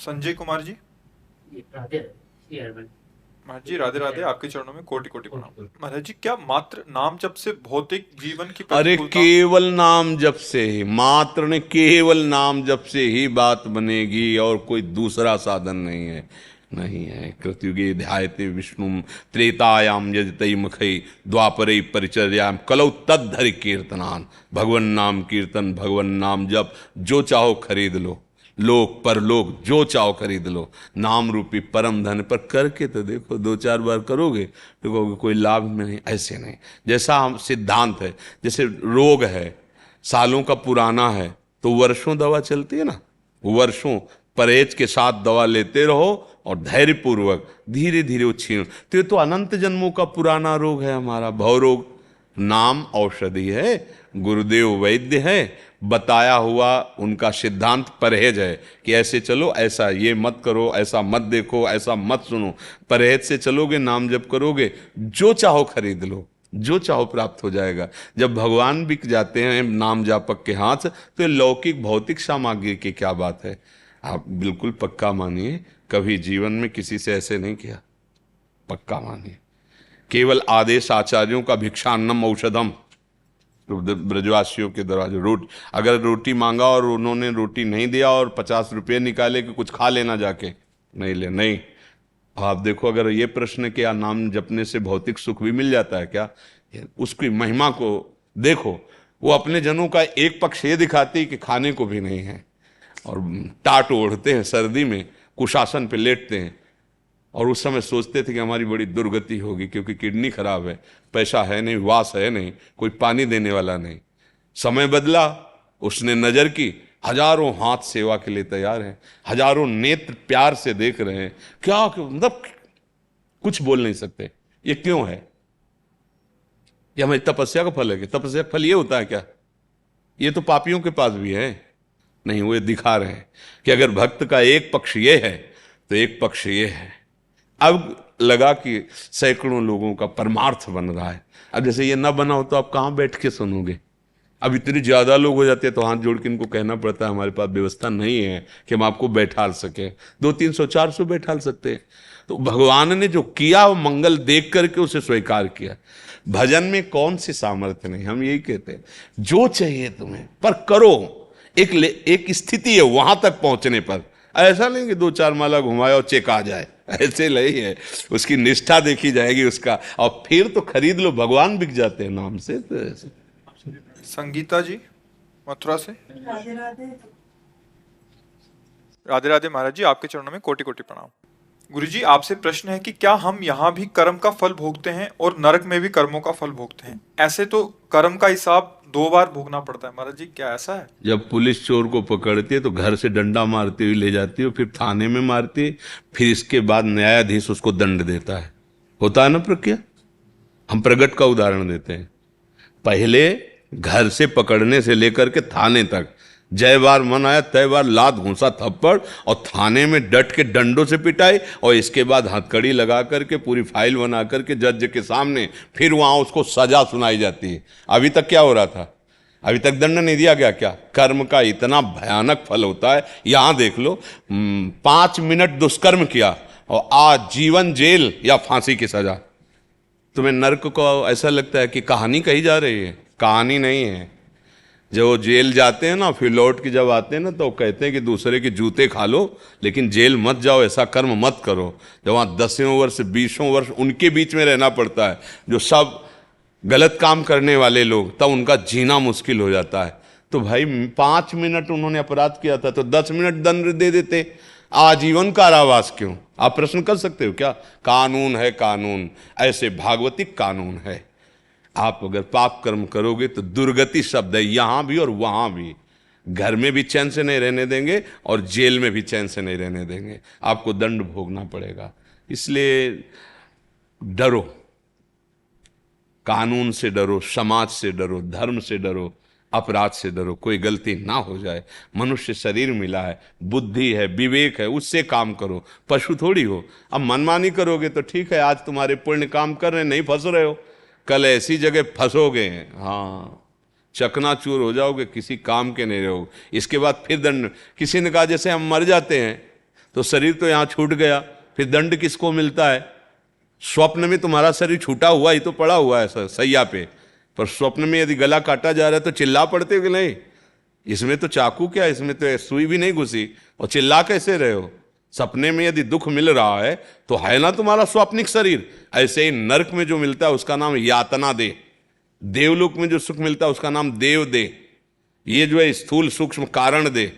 संजय कुमार जी। राधे राधे। महाराज जी राधे राधे, आपके चरणों में कोटि कोटि प्रणाम। महाराज जी, क्या मात्र नाम जप से भौतिक जीवन की अरे प्रतिकूलता? केवल नाम जप से ही, मात्र ने केवल नाम जप से ही बात बनेगी, और कोई दूसरा साधन नहीं है। नहीं है। कृतयुगे ध्यायते विष्णु त्रेतायाम यजतई मुखै द्वापरे परिचर्याम कलौ तद्धरि कीर्तनान। भगवन नाम कीर्तन, भगवन नाम जप, जो चाहो खरीद लो, लोक परलोक जो चाहो खरीद लो। नाम रूपी परम धन पर करके तो देखो, दो चार बार करोगे तो कहोगे कोई लाभ में नहीं। ऐसे नहीं। जैसा हम सिद्धांत है, जैसे रोग है सालों का पुराना है तो वर्षों दवा चलती है ना, वर्षों परहेज के साथ दवा लेते रहो और धैर्य पूर्वक धीरे धीरे वो छीन। तो ये तो अनंत जन्मों का पुराना रोग है हमारा भव रोग। नाम औषधि है, गुरुदेव वैद्य है, बताया हुआ उनका सिद्धांत परहेज है कि ऐसे चलो, ऐसा ये मत करो, ऐसा मत देखो, ऐसा मत सुनो। परहेज से चलोगे, नाम जप करोगे, जो चाहो खरीद लो, जो चाहो प्राप्त हो जाएगा। जब भगवान बिक जाते हैं नाम जापक के हाथ से, तो ये लौकिक भौतिक सामग्री की क्या बात है। आप बिल्कुल पक्का मानिए, कभी जीवन में किसी से ऐसे नहीं किया, पक्का मानिए। केवल आदेश आचार्यों का भिक्षान्नम औषधम, तो ब्रजवासियों के दरवाजे अगर रोटी मांगा और उन्होंने रोटी नहीं दिया और 50 रुपये निकाले कि कुछ खा लेना जाके, नहीं ले नहीं। आप देखो, अगर ये प्रश्न क्या नाम जपने से भौतिक सुख भी मिल जाता है क्या, उसकी महिमा को देखो। वो अपने जनों का एक पक्ष ये दिखाती है कि खाने को भी नहीं है, और टाट ओढ़ते हैं सर्दी में, कुशासन पे लेटते हैं, और उस समय सोचते थे कि हमारी बड़ी दुर्गति होगी क्योंकि किडनी खराब है, पैसा है नहीं, वास है नहीं, कोई पानी देने वाला नहीं। समय बदला, उसने नजर की, हजारों हाथ सेवा के लिए तैयार हैं, हजारों नेत्र प्यार से देख रहे हैं। क्या मतलब कुछ बोल नहीं सकते। ये क्यों है? ये हमारी तपस्या का फल है कि तपस्या का फल ये होता है क्या? ये तो पापियों के पास भी है। नहीं, वो दिखा रहे हैं कि अगर भक्त का एक पक्ष ये है तो एक पक्ष ये है। अब लगा कि सैकड़ों लोगों का परमार्थ बन रहा है। अब जैसे ये ना बना हो तो आप कहां बैठ के सुनोगे? अब इतने ज्यादा लोग हो जाते हैं तो हाथ जोड़ के इनको कहना पड़ता है हमारे पास व्यवस्था नहीं है कि हम आपको बैठाल सके। 200-300-400 बैठाल सकते हैं। तो भगवान ने जो किया वो मंगल देख करके उसे स्वीकार किया। भजन में कौन सी सामर्थ्य नहीं, हम यही कहते हैं जो चाहिए तुम्हें पर करो। एक स्थिति है वहां तक पहुंचने पर। ऐसा नहीं कि दो चार माला घुमाए और चेक आ जाए, ऐसे नहीं है। उसकी निष्ठा देखी जाएगी उसका, और फिर तो खरीद लो, भगवान बिक जाते हैं नाम से। तो ऐसे संगीता जी मथुरा से। राधे राधे। राधे राधे महाराज जी, आपके चरणों में कोटि कोटि प्रणाम। गुरु जी, आपसे प्रश्न है कि क्या हम यहाँ भी कर्म का फल भोगते हैं और नरक में भी कर्मों का फल भोगते हैं? ऐसे तो कर्म का हिसाब 2 बार भोगना पड़ता है महाराज जी, क्या ऐसा है? जब पुलिस चोर को पकड़ती है तो घर से डंडा मारती हुई ले जाती है, फिर थाने में मारती है, फिर इसके बाद न्यायाधीश उसको दंड देता है। होता है ना प्रक्रिया। हम प्रगट का उदाहरण देते हैं। पहले घर से पकड़ने से लेकर के थाने तक, जय बार मन आया तय बार लात घूंसा थप्पड़, और थाने में डट के डंडों से पिटाई, और इसके बाद हथकड़ी लगा करके पूरी फाइल बना करके जज के सामने फिर वहां उसको सजा सुनाई जाती है। अभी तक क्या हो रहा था? अभी तक दंड नहीं दिया गया क्या? कर्म का इतना भयानक फल होता है। यहां देख लो, 5 मिनट दुष्कर्म किया और आजीवन जेल या फांसी की सजा। तुम्हें नर्क को ऐसा लगता है कि कहानी कही जा रही है? कहानी नहीं है। जब वो जेल जाते हैं ना, फिर लौट के जब आते हैं ना, तो कहते हैं कि दूसरे के जूते खा लो लेकिन जेल मत जाओ, ऐसा कर्म मत करो। जब वहाँ 10वें वर्ष 20वें वर्ष उनके बीच में रहना पड़ता है, जो सब गलत काम करने वाले लोग, तब उनका जीना मुश्किल हो जाता है। तो भाई 5 मिनट उन्होंने अपराध किया था तो 10 मिनट दंड दे देते, आजीवन कारावास क्यों? आप प्रश्न कर सकते हो क्या? कानून है, कानून ऐसे भागवतिक कानून है। आप अगर पाप कर्म करोगे तो दुर्गति शब्द है, यहां भी और वहां भी। घर में भी चैन से नहीं रहने देंगे और जेल में भी चैन से नहीं रहने देंगे, आपको दंड भोगना पड़ेगा। इसलिए डरो, कानून से डरो, समाज से डरो, धर्म से डरो, अपराध से डरो, कोई गलती ना हो जाए। मनुष्य शरीर मिला है, बुद्धि है, विवेक है, उससे काम करो, पशु थोड़ी हो। अब मनमानी करोगे तो ठीक है, आज तुम्हारे पुण्य काम कर रहे हैं, नहीं फंस रहे हो, कल ऐसी जगह फंसोगे, हाँ चकनाचूर हो जाओगे, किसी काम के नहीं रहोगे। इसके बाद फिर दंड। किसी ने कहा जैसे हम मर जाते हैं तो शरीर तो यहाँ छूट गया, फिर दंड किसको मिलता है? स्वप्न में तुम्हारा शरीर छूटा हुआ ही तो पड़ा हुआ है सैया पे, पर स्वप्न में यदि गला काटा जा रहा है तो चिल्ला पड़ते हो कि नहीं? इसमें तो चाकू क्या, इसमें तो सुई भी नहीं घुसी, और चिल्ला कैसे रहे हो? सपने में यदि दुख मिल रहा है तो है ना तुम्हारा स्वाप्निक शरीर। ऐसे ही नरक में जो मिलता है उसका नाम यातना दे, देवलोक में जो सुख मिलता है उसका नाम देव दे, ये जो है स्थूल सूक्ष्म कारण दे।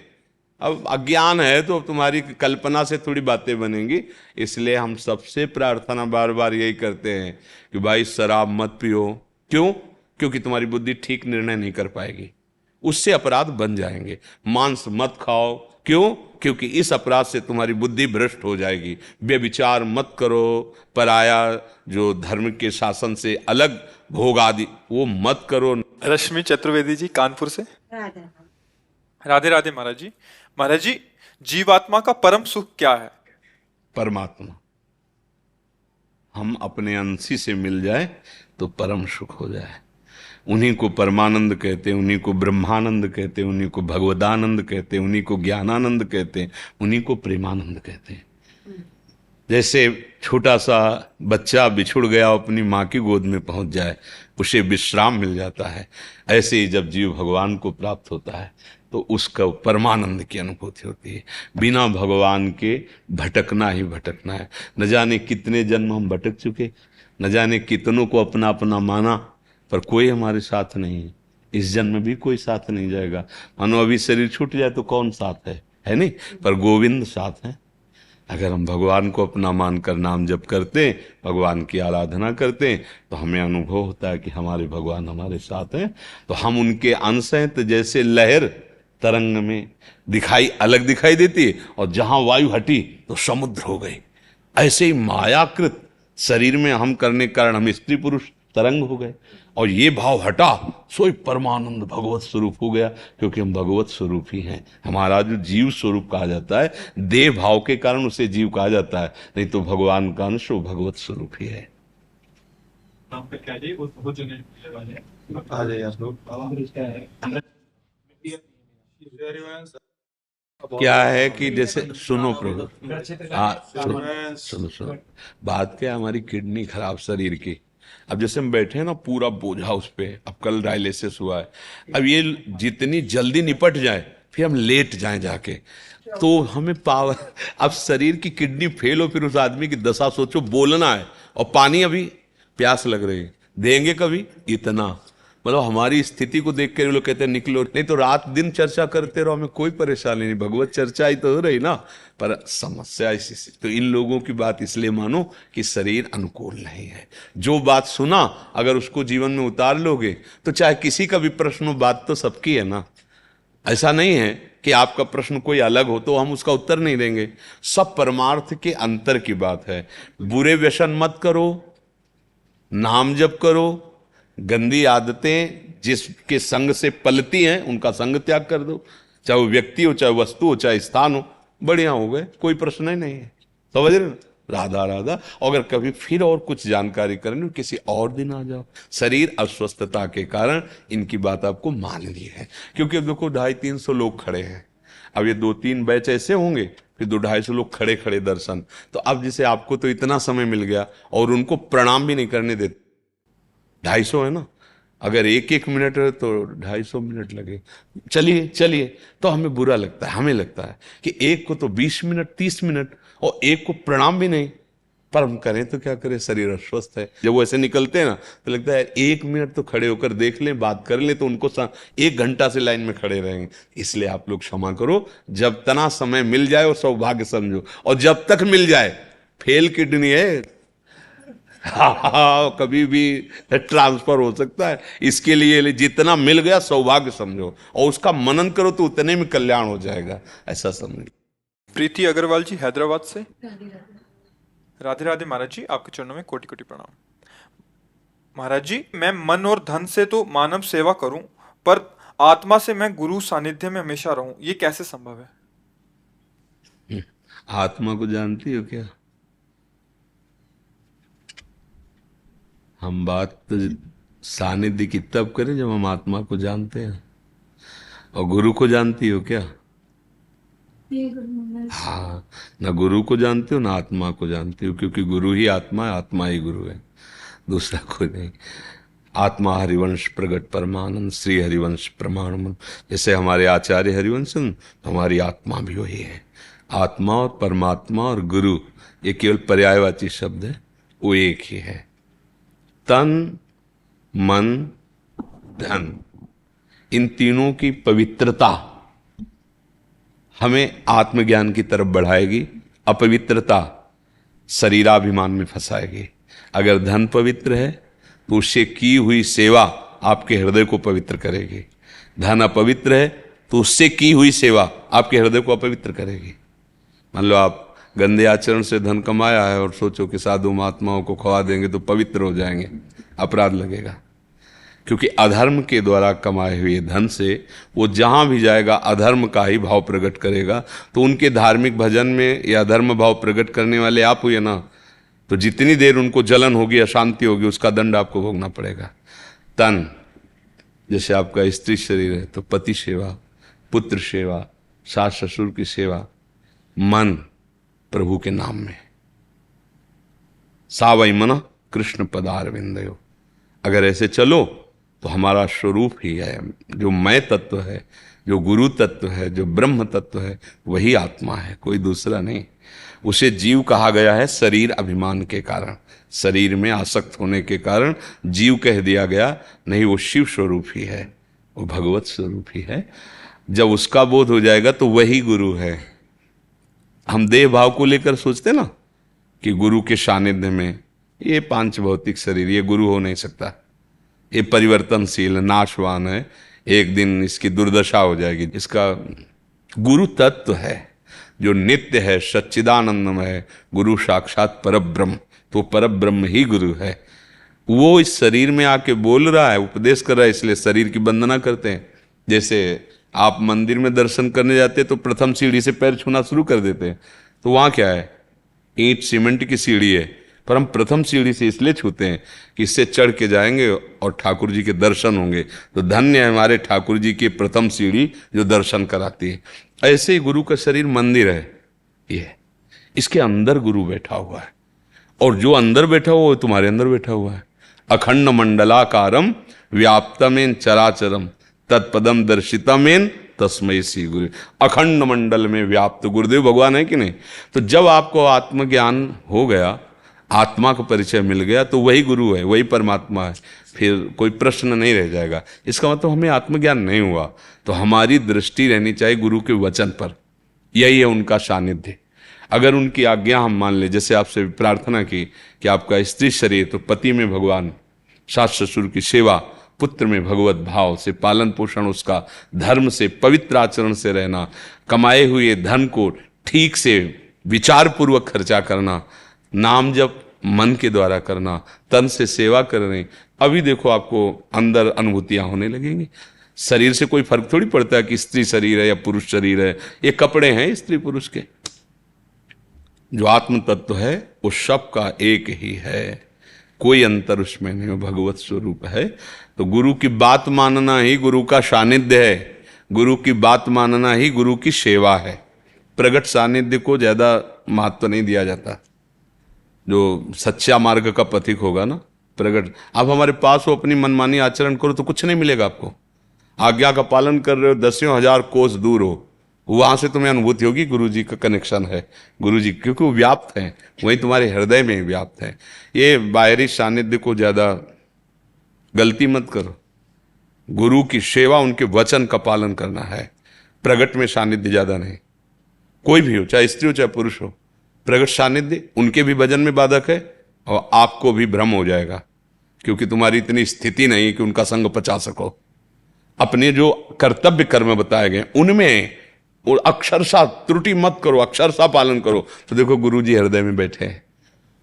अब अज्ञान है तो तुम्हारी कल्पना से थोड़ी बातें बनेंगी, इसलिए हम सबसे प्रार्थना बार बार यही करते हैं कि भाई शराब मत पियो। क्यों? क्योंकि तुम्हारी बुद्धि ठीक निर्णय नहीं कर पाएगी, उससे अपराध बन जाएंगे। मांस मत खाओ। क्यों? क्योंकि इस अपराध से तुम्हारी बुद्धि भ्रष्ट हो जाएगी। व्यभिचार मत करो, पराया जो धर्म के शासन से अलग भोग आदि वो मत करो। रश्मि चतुर्वेदी जी कानपुर से। राधे राधे महाराज जी। महाराज जी, जीवात्मा का परम सुख क्या है? परमात्मा, हम अपने अंशी से मिल जाए तो परम सुख हो जाए। उन्हीं को परमानंद कहते हैं, उन्हीं को ब्रह्मानंद कहते हैं, उन्हीं को भगवदानंद कहते हैं, उन्हीं को ज्ञानानंद कहते हैं, उन्हीं को प्रेमानंद कहते हैं। जैसे छोटा सा बच्चा बिछुड़ गया अपनी माँ की गोद में पहुंच जाए, उसे विश्राम मिल जाता है, ऐसे ही जब जीव भगवान को प्राप्त होता है तो उसका परमानंद की अनुभूति होती है। बिना भगवान के भटकना ही भटकना है। न जाने कितने जन्म हम भटक चुके, न जाने कितनों को अपना अपना माना, पर कोई हमारे साथ नहीं है। इस जन्म भी कोई साथ नहीं जाएगा। मानो अभी शरीर छूट जाए तो कौन साथ है नहीं, पर गोविंद साथ है। अगर हम भगवान को अपना मानकर नाम जप करते हैं, भगवान की आराधना करते हैं, तो हमें अनुभव होता है कि हमारे भगवान हमारे साथ हैं, तो हम उनके अंश हैं। तो जैसे लहर तरंग में अलग दिखाई देती है, और जहां वायु हटी तो समुद्र हो गई, ऐसे ही मायाकृत शरीर में हम करने के कारण हम स्त्री पुरुष तरंग हो गए, और ये भाव हटा सोई परमानंद भगवत स्वरूप हो गया, क्योंकि हम भगवत स्वरूप ही हैं। हमारा जो जीव स्वरूप कहा जाता है, देह भाव के कारण उसे जीव कहा जाता है, नहीं तो भगवान का अंश वो भगवत स्वरूप ही है। क्या है कि जैसे सुनो प्रभु, हाँ सुनो, बात क्या, हमारी किडनी खराब शरीर की। अब जैसे हम बैठे हैं ना, पूरा बोझा उस पे, अब कल डायलिसिस हुआ है, अब ये जितनी जल्दी निपट जाए फिर हम लेट जाएं जाके, तो हमें पावर। अब शरीर की किडनी फेल हो, फिर उस आदमी की दशा सोचो, बोलना है और पानी अभी प्यास लग रही है, देंगे कभी? इतना मतलब हमारी स्थिति को देख कर लोग कहते हैं निकलो, नहीं तो रात दिन चर्चा करते रहो, हमें कोई परेशानी नहीं, भगवत चर्चा ही तो हो रही ना। पर समस्या इसी, तो इन लोगों की बात इसलिए मानो कि शरीर अनुकूल नहीं है। जो बात सुना अगर उसको जीवन में उतार लोगे तो चाहे किसी का भी प्रश्न हो, बात तो सबकी है ना। ऐसा नहीं है कि आपका प्रश्न कोई अलग हो तो हम उसका उत्तर नहीं देंगे, सब परमार्थ के अंतर की बात है। बुरे व्यसन मत करो, नाम जप करो, गंदी आदतें जिसके संग से पलती हैं उनका संग त्याग कर दो, चाहे वो व्यक्ति हो, चाहे वस्तु हो, चाहे स्थान हो, बढ़िया हो गए, कोई प्रश्न ही नहीं है। समझ रहे? राधा राधा। अगर कभी फिर और कुछ जानकारी करनी, किसी और दिन आ जाओ। शरीर अस्वस्थता के कारण इनकी बात आपको माननी है, क्योंकि अब देखो 250-300 लोग खड़े हैं, अब ये 2-3 बैच ऐसे होंगे, फिर 200-250 लोग खड़े खड़े दर्शन। तो अब जैसे आपको तो इतना समय मिल गया और उनको प्रणाम भी नहीं करने देते, 250 है ना, अगर 1-1 मिनट है तो 250 मिनट लगे, चलिए तो हमें बुरा लगता है। हमें लगता है कि एक को तो 20 मिनट 30 मिनट और एक को प्रणाम भी नहीं, पर हम करें तो क्या करें, शरीर अस्वस्थ है। जब वो ऐसे निकलते हैं ना तो लगता है 1 मिनट तो खड़े होकर देख लें, बात कर लें, तो उनको 1 घंटा से लाइन में खड़े रहेंगे। इसलिए आप लोग क्षमा करो, जब तना समय मिल जाए और सौभाग्य समझो, और जब तक मिल जाए, फेल किडनी है, हाँ, कभी भी ट्रांसफर हो सकता है। इसके लिए जितना मिल गया सौभाग्य समझो और उसका मनन करो तो उतने में कल्याण हो जाएगा, ऐसा समझो। प्रीति अग्रवाल जी हैदराबाद से। राधे राधे महाराज जी, आपके चरणों में कोटि कोटि प्रणाम। महाराज जी, मैं मन और धन से तो मानव सेवा करूं, पर आत्मा से मैं गुरु सानिध्य में हमेशा रहूं, ये कैसे संभव है? आत्मा को जानती हो क्या? हम बात तो सानिध्य की तब करें जब हम आत्मा को जानते हैं। और गुरु को जानती हो क्या? हाँ, ना गुरु को जानते हो ना आत्मा को जानते हो, क्योंकि गुरु ही आत्मा है, आत्मा ही गुरु है, दूसरा कोई नहीं। आत्मा हरिवंश प्रगट परमानंद, श्री हरिवंश प्रमाण। जैसे हमारे आचार्य हरिवंशन, तो हमारी आत्मा भी वही है। आत्मा और परमात्मा और गुरु ये केवल पर्यायवाची शब्द है, वो एक ही है। तन मन धन, इन तीनों की पवित्रता हमें आत्मज्ञान की तरफ बढ़ाएगी, अपवित्रता शरीराभिमान में फंसाएगी। अगर धन पवित्र है तो उससे की हुई सेवा आपके हृदय को पवित्र करेगी। धन अपवित्र है तो उससे की हुई सेवा आपके हृदय को अपवित्र करेगी। मान लो आप गंदे आचरण से धन कमाया है और सोचो कि साधु महात्माओं को खवा देंगे तो पवित्र हो जाएंगे, अपराध लगेगा। क्योंकि अधर्म के द्वारा कमाए हुए धन से वो जहां भी जाएगा अधर्म का ही भाव प्रकट करेगा। तो उनके धार्मिक भजन में या धर्म भाव प्रकट करने वाले आप हुए ना, तो जितनी देर उनको जलन होगी, अशांति होगी, उसका दंड आपको भोगना पड़ेगा। तन, जैसे आपका स्त्री शरीर है तो पति सेवा, पुत्र सेवा, सास ससुर की सेवा। मन, प्रभु के नाम में, सावई मन कृष्ण पदार विंदयो। अगर ऐसे चलो तो हमारा स्वरूप ही है, जो मैं तत्व है, जो गुरु तत्व है, जो ब्रह्म तत्व है, वही आत्मा है, कोई दूसरा नहीं। उसे जीव कहा गया है शरीर अभिमान के कारण, शरीर में आसक्त होने के कारण जीव कह दिया गया, नहीं वो शिव स्वरूप ही है, वो भगवत स्वरूप ही है। जब उसका बोध हो जाएगा तो वही गुरु है। हम देह भाव को लेकर सोचते ना कि गुरु के सानिध्य में ये पांच भौतिक शरीर, ये गुरु हो नहीं सकता, ये परिवर्तनशील नाशवान है, एक दिन इसकी दुर्दशा हो जाएगी। इसका गुरु तत्व है जो नित्य है, सच्चिदानंदमय है, गुरु साक्षात परब्रह्म, तो परब्रह्म ही गुरु है। वो इस शरीर में आके बोल रहा है, उपदेश कर रहा है, इसलिए शरीर की वंदना करते हैं। जैसे आप मंदिर में दर्शन करने जाते हैं तो प्रथम सीढ़ी से पैर छूना शुरू कर देते हैं, तो वहां क्या है, ईंट सीमेंट की सीढ़ी है, पर हम प्रथम सीढ़ी से इसलिए छूते हैं कि इससे चढ़ के जाएंगे और ठाकुर जी के दर्शन होंगे। तो धन्य है हमारे ठाकुर जी की प्रथम सीढ़ी जो दर्शन कराती है। ऐसे ही गुरु का शरीर मंदिर है, ये इसके अंदर गुरु बैठा हुआ है, और जो अंदर बैठा हुआ है तुम्हारे अंदर बैठा हुआ है। अखंड मंडलाकारम व्याप्तमेन चराचरम तत्पदम दर्शितमेन तस्मै श्री गुरु। अखंड मंडल में व्याप्त गुरुदेव भगवान है कि नहीं। तो जब आपको आत्मज्ञान हो गया, आत्मा का परिचय मिल गया, तो वही गुरु है, वही परमात्मा है, फिर कोई प्रश्न नहीं रह जाएगा। इसका मतलब हमें आत्मज्ञान नहीं हुआ तो हमारी दृष्टि रहनी चाहिए गुरु के वचन पर, यही है उनका सानिध्य। अगर उनकी आज्ञा हम मान ले, जैसे आपसे प्रार्थना की कि आपका स्त्री शरीर, तो पति में भगवान, सास ससुर की सेवा, पुत्र में भगवत भाव से पालन पोषण, उसका धर्म से पवित्र आचरण से रहना, कमाए हुए धन को ठीक से विचार पूर्वक खर्चा करना, नाम जप मन के द्वारा करना, तन से सेवा करनी। अभी देखो आपको अंदर अनुभूतियां होने लगेंगी। शरीर से कोई फर्क थोड़ी पड़ता है कि स्त्री शरीर है या पुरुष शरीर है, ये कपड़े हैं स्त्री पुरुष के। जो आत्म तत्व है वो सबका एक ही है, कोई अंतर उसमें नहीं, वो भगवत स्वरूप है। तो गुरु की बात मानना ही गुरु का सानिध्य है, गुरु की बात मानना ही गुरु की सेवा है। प्रगट सानिध्य को ज्यादा महत्व नहीं दिया जाता। जो सच्चा मार्ग का पथिक होगा ना, प्रगट, आप हमारे पास हो, अपनी मनमानी आचरण करो तो कुछ नहीं मिलेगा आपको। आज्ञा का पालन कर रहे हो, दसियों हजार कोस दूर हो, वहां से तुम्हें अनुभूति होगी गुरु जी का कनेक्शन है, गुरु जी, क्योंकि वो व्याप्त है, वही तुम्हारे हृदय में व्याप्त है। ये बाहरी सानिध्य को ज्यादा गलती मत करो। गुरु की सेवा, उनके वचन का पालन करना है। प्रगट में सानिध्य ज्यादा नहीं, कोई भी हो, चाहे स्त्री हो चाहे पुरुष हो, प्रगट सानिध्य उनके भी भजन में बाधक है और आपको भी भ्रम हो जाएगा, क्योंकि तुम्हारी इतनी स्थिति नहीं कि उनका संग पचा सको। अपने जो कर्तव्य कर्म बताए गए उनमें और अक्षरशः त्रुटि मत करो, अक्षरशः पालन करो, तो देखो गुरु जी हृदय में बैठे हैं।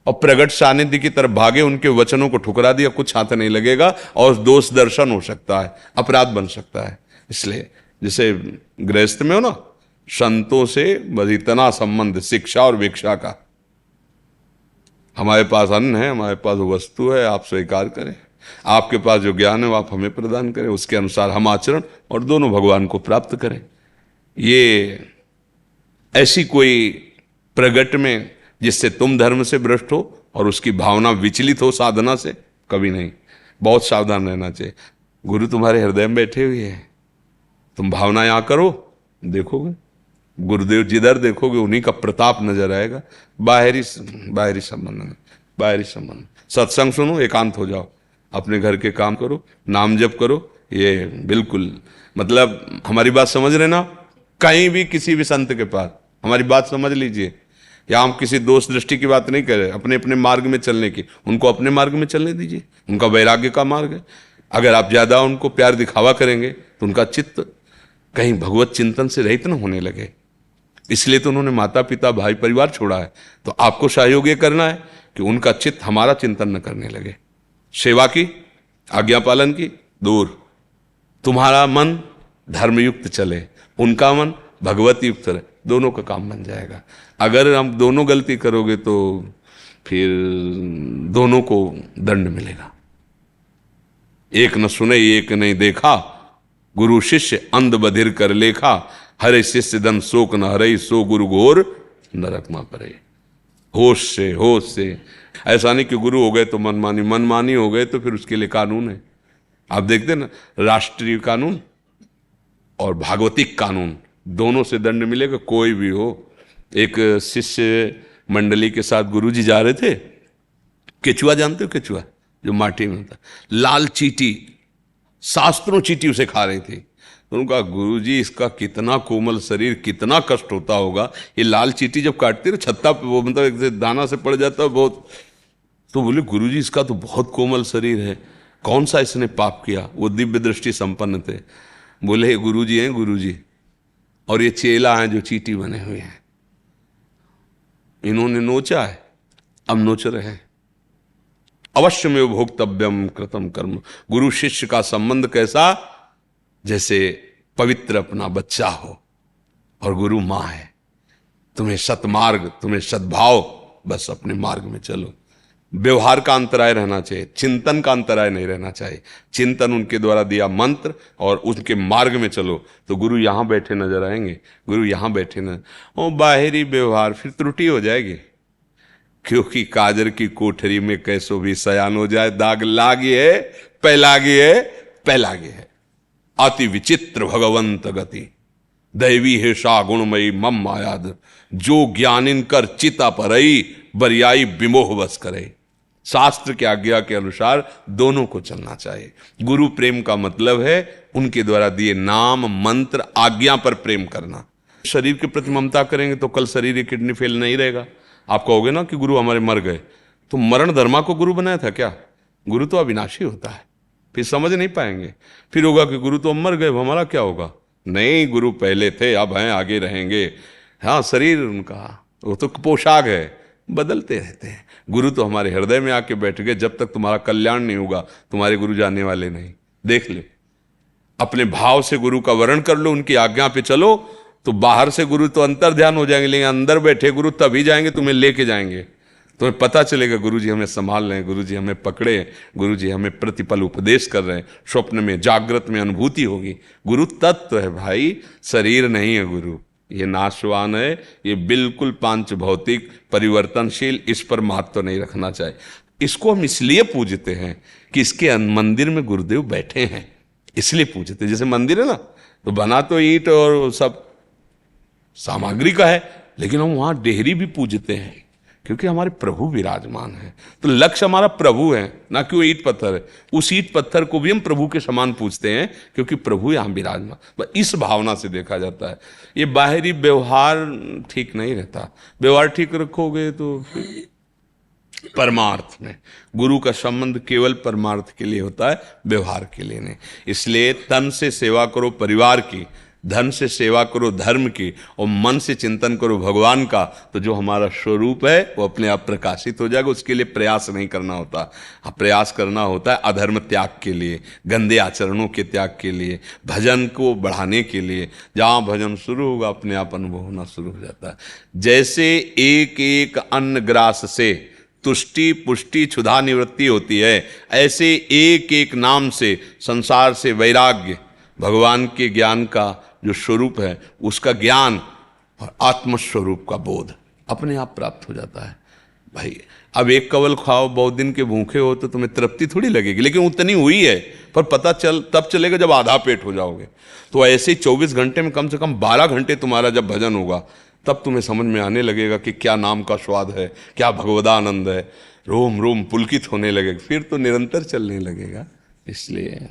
और प्रगट सानिध्य की तरफ भागे, उनके वचनों को ठुकरा दिया, कुछ हाथ नहीं लगेगा और दोष दर्शन हो सकता है, अपराध बन सकता है। इसलिए जैसे गृहस्थ में हो ना, संतों से बस इतना संबंध शिक्षा और भिक्षा का, हमारे पास अन्न है, हमारे पास वस्तु है, आप स्वीकार करें, आपके पास जो ज्ञान है वो आप हमें प्रदान करें, उसके अनुसार हम आचरण और दोनों भगवान को प्राप्त करें। ये ऐसी कोई प्रगट में जिससे तुम धर्म से भ्रष्ट हो और उसकी भावना विचलित हो साधना से, कभी नहीं। बहुत सावधान रहना चाहिए। गुरु तुम्हारे हृदय में बैठे हुए हैं, तुम भावना यहां करो, देखोगे गुरुदेव जिधर देखोगे उन्हीं का प्रताप नजर आएगा। बाहरी संबंध, सत्संग सुनो, एकांत हो जाओ, अपने घर के काम करो, नाम जप करो। ये बिल्कुल मतलब हमारी बात समझ रहे ना। कहीं भी किसी भी संत के पास हमारी बात समझ लीजिए। या हम किसी दोष दृष्टि की बात नहीं कर रहे, अपने अपने मार्ग में चलने की। उनको अपने मार्ग में चलने दीजिए, उनका वैराग्य का मार्ग है। अगर आप ज्यादा उनको प्यार दिखावा करेंगे तो उनका चित्त कहीं भगवत चिंतन से रहित न होने लगे। इसलिए तो उन्होंने माता पिता भाई परिवार छोड़ा है। तो आपको सहयोग ये करना है कि उनका चित्त हमारा चिंतन न करने लगे। सेवा की, आज्ञा पालन की दूर, तुम्हारा मन धर्मयुक्त चले, उनका मन भगवत युक्त रहे, दोनों का काम बन जाएगा। अगर हम दोनों गलती करोगे तो फिर दोनों को दंड मिलेगा। एक न सुने एक नहीं देखा, गुरु शिष्य अंध बधिर कर लेखा। हरे शिष्य धन शोक न हरे, सो गुरु घोर नरक में परे। होश से ऐसा नहीं कि गुरु हो गए तो मनमानी हो गए तो फिर उसके लिए कानून है। आप देखते ना, राष्ट्रीय कानून और भागवतिक कानून दोनों से दंड मिलेगा, कोई भी हो। एक शिष्य मंडली के साथ गुरुजी जा रहे थे, केचुआ जानते हो, केचुआ जो माटी में होता, लाल चीटी, शास्त्रों चीटी उसे खा रही थी। तो उनका गुरुजी इसका कितना कोमल शरीर, कितना कष्ट होता होगा। ये लाल चीटी जब काटती है छत्ता पे, वो मतलब एक दाना से पड़ जाता है बहुत। तो बोले गुरुजी इसका तो बहुत कोमल शरीर है, कौन सा इसने पाप किया। वो दिव्य दृष्टि संपन्न थे। बोले ये गुरुजी हैं, गुरुजी, और ये चेला हैं जो चीटी बने हुए हैं। इन्होंने नोचा है, अब नोच रहे हैं। अवश्य में भोक्तव्यम कृतम कर्म। गुरु शिष्य का संबंध कैसा, जैसे पवित्र अपना बच्चा हो और गुरु मां है। तुम्हें सतमार्ग, तुम्हें सद्भाव, बस अपने मार्ग में चलो। व्यवहार का अंतराय रहना चाहिए, चिंतन का अंतराय नहीं रहना चाहिए। चिंतन उनके द्वारा दिया मंत्र और उनके मार्ग में चलो तो गुरु यहां बैठे नजर आएंगे, गुरु यहां बैठे न। और बाहरी व्यवहार फिर त्रुटि हो जाएगी, क्योंकि काजर की कोठरी में कैसो भी सयान हो जाए, दाग लागी है पैलागी है, पैलागी है। अति विचित्र भगवंत गति, दैवी है सा गुणमयी मम मायाद। जो ज्ञानिन कर चिता परई, बरियाई विमोह बस करे। शास्त्र की आज्ञा के अनुसार दोनों को चलना चाहिए। गुरु प्रेम का मतलब है उनके द्वारा दिए नाम मंत्र आज्ञा पर प्रेम करना। शरीर के प्रति ममता करेंगे तो कल शरीर की किडनी फेल नहीं रहेगा। आप कहोगे ना कि गुरु हमारे मर गए, तो मरण धर्मा को गुरु बनाया था क्या? गुरु तो अविनाशी होता है, फिर समझ नहीं पाएंगे। फिर होगा कि गुरु तो अब मर गए, हमारा क्या होगा? नहीं, गुरु पहले थे, अब हैं, आगे रहेंगे। हाँ, शरीर उनका वो तो पोशाक है, बदलते रहते हैं। गुरु तो हमारे हृदय में आके बैठ गए। जब तक तुम्हारा कल्याण नहीं होगा तुम्हारे गुरु जाने वाले नहीं। देख ले, अपने भाव से गुरु का वर्ण कर लो, उनकी आज्ञा पे चलो, तो बाहर से गुरु तो अंतर ध्यान हो जाएंगे, लेकिन अंदर बैठे गुरु तभी जाएंगे, तुम्हें लेके जाएंगे। तुम्हें पता चलेगा गुरु जी हमें संभाल रहे हैं, गुरु जी हमें पकड़े हैं, गुरु जी हमें प्रतिपल उपदेश कर रहे हैं। स्वप्न में जागृत में अनुभूति होगी। गुरु तत्व है भाई, शरीर नहीं है गुरु। ये नाशवान है, ये बिल्कुल पांच भौतिक परिवर्तनशील, इस पर महत्व नहीं रखना चाहिए। इसको हम इसलिए पूजते हैं कि इसके मंदिर में गुरुदेव बैठे हैं, इसलिए पूजते हैं। जैसे मंदिर है ना, तो बना तो ईंट और सब सामग्री का है, लेकिन हम वहां डेहरी भी पूजते हैं क्योंकि हमारे प्रभु विराजमान है। तो लक्ष्य हमारा प्रभु है, ना कि वो ईंट पत्थर है। उस ईंट पत्थर को भी हम प्रभु के समान पूजते हैं क्योंकि प्रभु यहां विराजमान। इस भावना से देखा जाता है। ये बाहरी व्यवहार ठीक नहीं रहता। व्यवहार ठीक रखोगे तो परमार्थ में, गुरु का संबंध केवल परमार्थ के लिए होता है, व्यवहार के लिए नहीं। इसलिए तन से सेवा करो परिवार की, धन से सेवा करो धर्म की, और मन से चिंतन करो भगवान का। तो जो हमारा स्वरूप है वो अपने आप प्रकाशित हो जाएगा। उसके लिए प्रयास नहीं करना होता। प्रयास करना होता है अधर्म त्याग के लिए, गंदे आचरणों के त्याग के लिए, भजन को बढ़ाने के लिए। जहाँ भजन शुरू होगा अपने आप अनुभव होना शुरू हो जाता है। जैसे एक एक अन्न ग्रास से तुष्टि पुष्टि क्षुधा निवृत्ति होती है, ऐसे एक एक नाम से संसार से वैराग्य, भगवान के ज्ञान का जो स्वरूप है उसका ज्ञान और आत्मस्वरूप का बोध अपने आप प्राप्त हो जाता है। भाई अब एक कवल खाओ, बहुत दिन के भूखे हो तो तुम्हें तृप्ति थोड़ी लगेगी, लेकिन उतनी हुई है, पर पता तब चलेगा जब आधा पेट हो जाओगे। तो ऐसे ही 24 घंटे में कम से कम 12 घंटे तुम्हारा जब भजन होगा, तब तुम्हें समझ में आने लगेगा कि क्या नाम का स्वाद है, क्या भगवदानंद है, रोम रोम पुलकित होने लगेगा, फिर तो निरंतर चलने लगेगा। इसलिए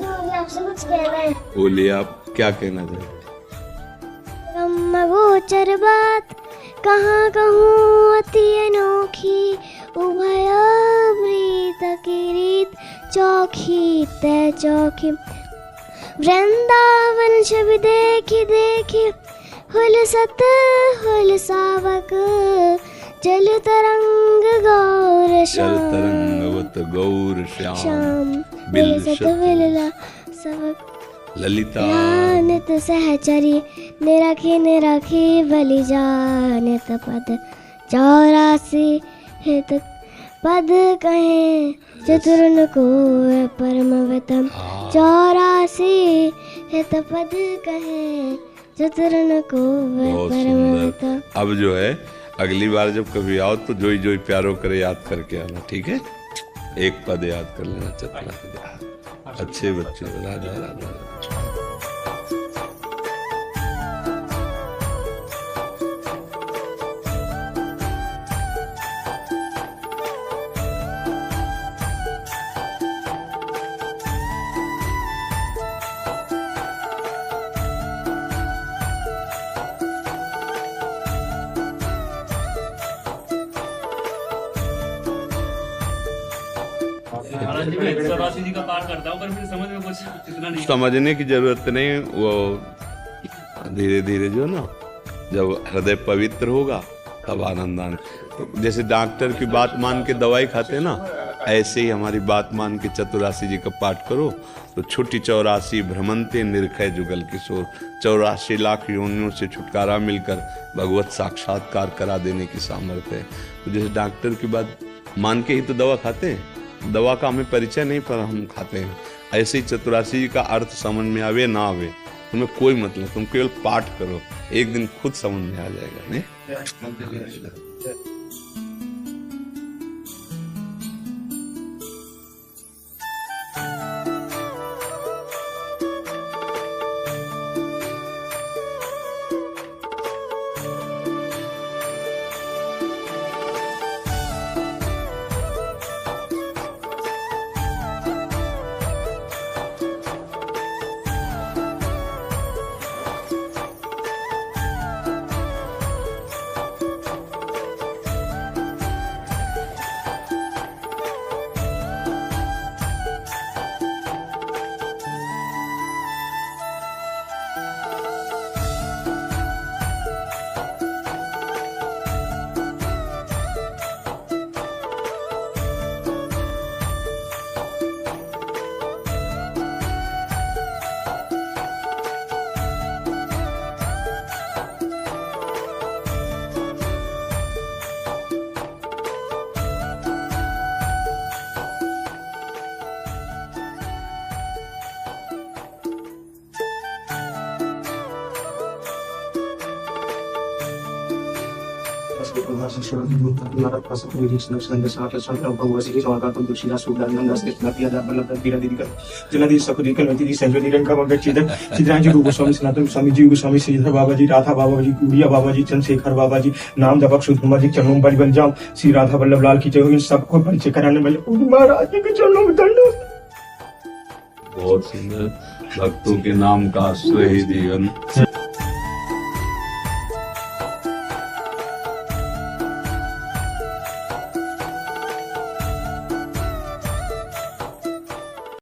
मुझे आपसे कुछ कहना है। बोलिए, आप क्या कहना चाहते? ब्रह्मगोचर बात कहाँ कहूँ अति अनोखी, उभयप्रीत की रीत चौखी तय चौखी। वृंदावन छवि देखी देखी, हुलसत हुल सावक, जल तरंग गौर जल तरंगवत गौर श्याम, श्याम, बिलसत विलला सबक। ललिता नित सहचरी, निरखी निरखी बलि जानित पद, 84 हित पद कहें चतुरन को परमवितम। 84 हित पद कहें चतुरन को बहुत परमवितम। सुंदर। अब जो है अगली बार जब कभी आओ तो जोई जोई प्यारो करे याद करके आना, ठीक है? एक पद याद कर लेना चतुरा। अच्छे बच्चे, राधा राधा। महाराज जी मैं 184 जी का पार करता हूँ, पर फिर समझ में कुछ इतना नहीं। समझने की जरूरत नहीं, वो धीरे धीरे जो ना, जब हृदय पवित्र होगा तब आनंद आने। तो जैसे डॉक्टर की बात मान के दवाई खाते हैं ना, ऐसे ही हमारी बात मान के 84 जी का पाठ करो तो छुट्टी 84 भ्रमंते निरखय जुगल किशोर। 84 लाख योनियों से छुटकारा मिलकर भगवत साक्षात्कार करा देने की सामर्थ्य है। तो जैसे डॉक्टर की बात मान के ही तो दवा खाते हैं, दवा का हमें परिचय नहीं पर हम खाते हैं। ऐसे ही 84 जी का अर्थ समझ में आवे ना आवे तुम्हें कोई मतलब, तुम केवल पाठ करो, एक दिन खुद समझ में आ जाएगा। नहीं स्वामी जी, गोस्वामी श्रीधर बाबा जी, राधा बाबा जी, गुड़िया बाबा जी, चंद्रशेखर बाबा जी, नाम दबक सुधमा जी, चरणों में बन जाऊं, श्री राधा वल्लभ लाल की जय हो। इन सबको परिचय कराने वाले महाराज जी के चरणों में दंडवत। बहुत सुंदर। भक्तों के नाम का आश्रय ही जीवन।